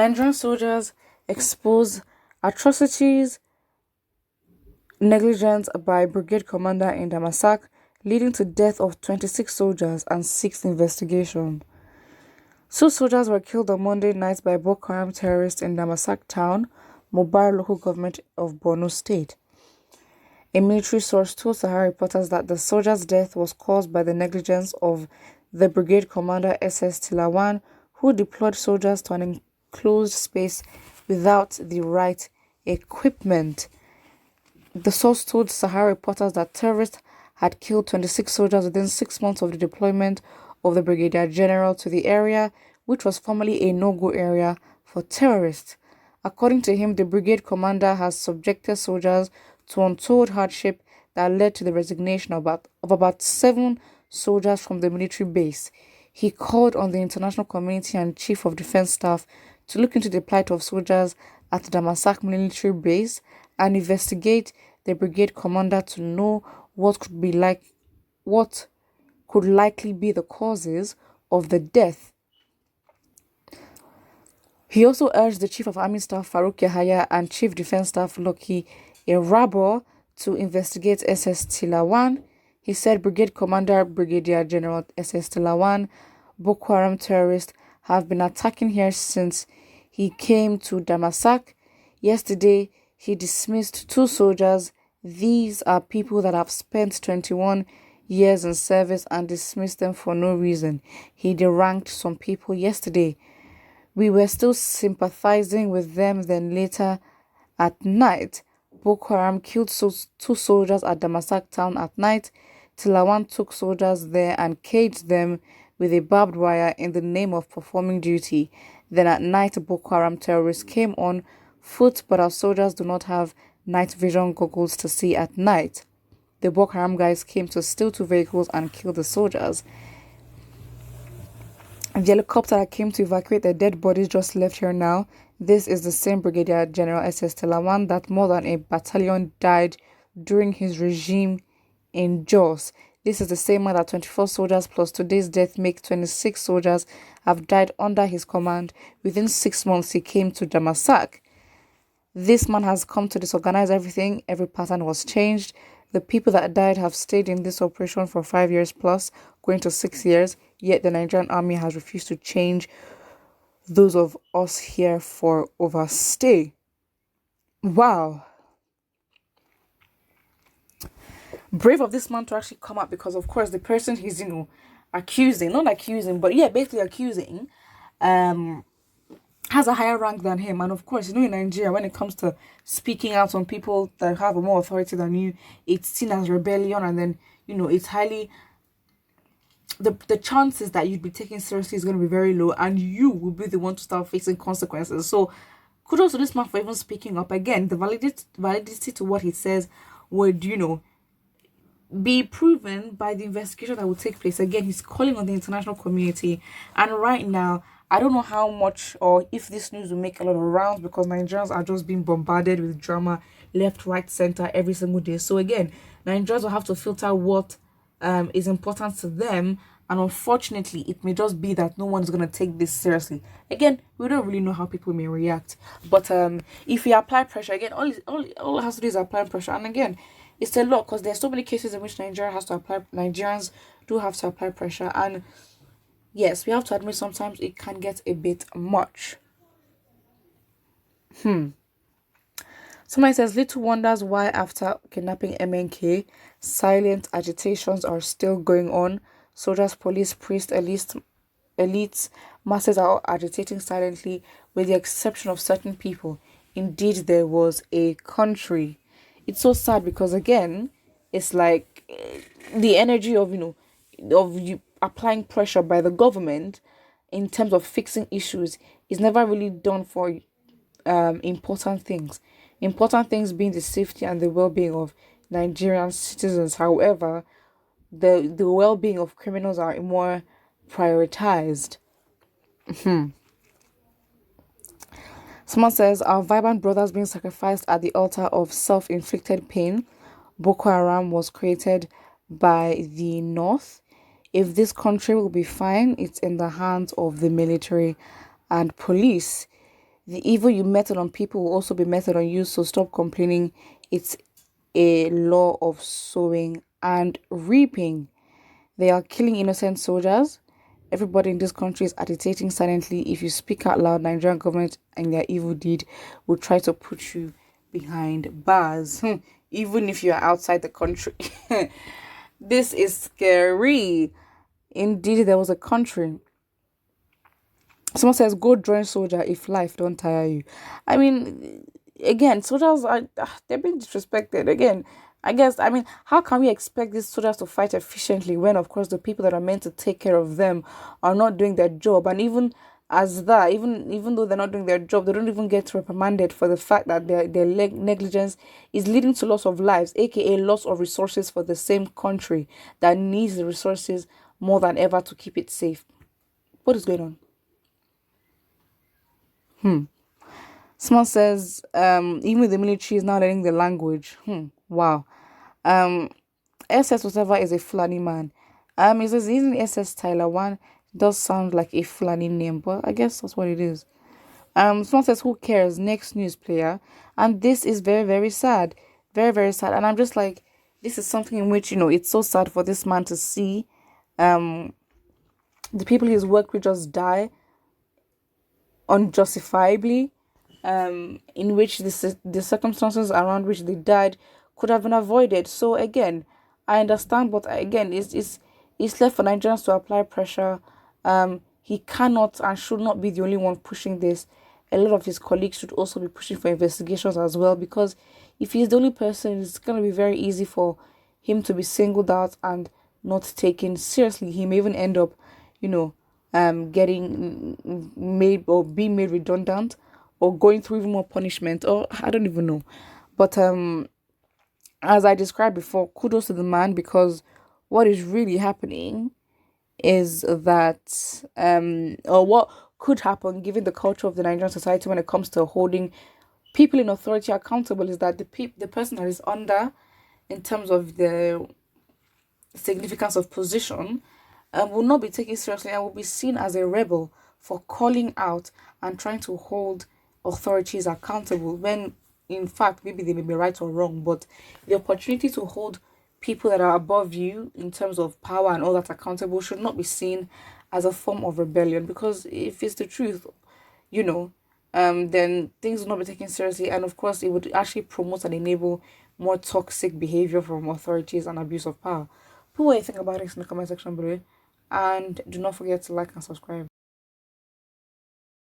Nigerian soldiers expose atrocities, negligence by brigade commander in Damasak, leading to death of 26 soldiers and 6 investigation. 2 soldiers were killed on Monday night by Boko Haram terrorists in Damasak town, Mobile local government of Borno State. A military source told Sahara reporters that the soldier's death was caused by the negligence of the brigade commander Š0ŁДŽ1, who deployed soldiers to an enclosed space without the right equipment. The source told Sahara reporters that terrorists had killed 26 soldiers within 6 months of the deployment of the Brigadier General to the area, which was formerly a no-go area for terrorists. According to him, the brigade commander has subjected soldiers to untold hardship that led to the resignation of about 7 soldiers from the military base. He called on the international community and Chief of Defense Staff to look into the plight of soldiers at the Damasak military base and investigate the brigade commander to know what could likely be the causes of the death. He also urged the Chief of Army Staff Farouk Yahaya and Chief Defense Staff Lucky Irabo to investigate Š0ŁДŽ1. He said Brigade Commander Brigadier General Š0ŁDŽ1, Boko Haram terrorists have been attacking here since he came to Damasak. Yesterday, he dismissed 2 soldiers. These are people that have spent 21 years in service and dismissed them for no reason. He deranked some people yesterday. We were still sympathizing with them, then later at night, Boko Haram killed 2 soldiers at Damasak town at night. Tilawan took soldiers there and caged them with a barbed wire in the name of performing duty. Then at night, Boko Haram terrorists came on foot, but our soldiers do not have night vision goggles to see at night. The Boko Haram guys came to steal 2 vehicles and kill the soldiers. The helicopter that came to evacuate the dead bodies just left here now. This is the same Brigadier General Š0ŁDŽ1 that more than a battalion died during his regime in Jos. This is the same man that 24 soldiers plus today's death make 26 soldiers have died under his command. Within 6 months, he came to Damasak. This man has come to disorganize everything. Every pattern was changed. The people that died have stayed in this operation for 5 years plus, going to 6 years, yet the Nigerian army has refused to change those of us here for overstay. Wow. Brave of this man to actually come out, because of course the person he's accusing, basically accusing, has a higher rank than him. And of course, in Nigeria, when it comes to speaking out on people that have more authority than you, it's seen as rebellion, and then it's highly, the chances that you'd be taken seriously is going to be very low, and you will be the one to start facing consequences. So kudos to this man for even speaking up. Again, the validity to what he says would be proven by the investigation that will take place. Again, he's calling on the international community, and right now I don't know how much or if this news will make a lot of rounds, because Nigerians are just being bombarded with drama left, right, center every single day. So again, Nigerians will have to filter what is important to them, and unfortunately it may just be that no one is going to take this seriously. Again, we don't really know how people may react, but if we apply pressure, again, all it has to do is apply pressure. And again, it's a lot, because there's so many cases in which Nigerians do have to apply pressure, and yes, we have to admit sometimes it can get a bit much. Somebody says, little wonders why after kidnapping MNK, silent agitations are still going on. Soldiers, police, priests, elites, masses are all agitating silently, with the exception of certain people. Indeed, there was a country. It's so sad, because again, it's like the energy of you applying pressure by the government in terms of fixing issues is never really done for important things being the safety and the well-being of Nigerian citizens. However, the well-being of criminals are more prioritized. Someone says, our vibrant brothers being sacrificed at the altar of self-inflicted pain. Boko Haram was created by the North. If this country will be fine, it's in the hands of the military and police. The evil you meted on people will also be meted on you, so stop complaining. It's a law of sowing and reaping. They are killing innocent soldiers. Everybody in this country is agitating silently. If you speak out loud, Nigerian government and their evil deed will try to put you behind bars, even if you are outside the country. This is scary. Indeed, there was a country. Someone says, go join soldier if life don't tire you. I mean, again, soldiers are, they're being disrespected. Again, I guess, I mean, how can we expect these soldiers to fight efficiently when, of course, the people that are meant to take care of them are not doing their job? And even as that, even though they're not doing their job, they don't even get reprimanded for the fact that their negligence is leading to loss of lives, aka loss of resources for the same country that needs the resources more than ever to keep it safe. What is going on? Someone says, even the military is now learning the language. Wow. SS whatever is a Fulani man. It says even SS Tyler 1 does sound like a Fulani name, but I guess that's what it is. Someone says, who cares? Next news player. And this is very, very sad. Very, very sad. And I'm just like, this is something in which, it's so sad for this man to see the people he's worked with just die unjustifiably, in which the circumstances around which they died could have been avoided. So again, I understand, but again, it's left for Nigerians to apply pressure. He cannot and should not be the only one pushing this. A lot of his colleagues should also be pushing for investigations as well, because if he's the only person, it's going to be very easy for him to be singled out and not taken seriously. He may even end up, getting made or being made redundant, or going through even more punishment, or I don't even know. But as I described before, kudos to the man, because what is really happening is that or what could happen given the culture of the Nigerian society when it comes to holding people in authority accountable is that the person that is under, in terms of the significance of position, will not be taken seriously and will be seen as a rebel for calling out and trying to hold authorities accountable, when in fact maybe they may be right or wrong, but the opportunity to hold people that are above you in terms of power and all that accountable should not be seen as a form of rebellion, because if it's the truth, then things will not be taken seriously, and of course it would actually promote and enable more toxic behavior from authorities and abuse of power. Put what you think about this in the comment section below, and do not forget to like and subscribe.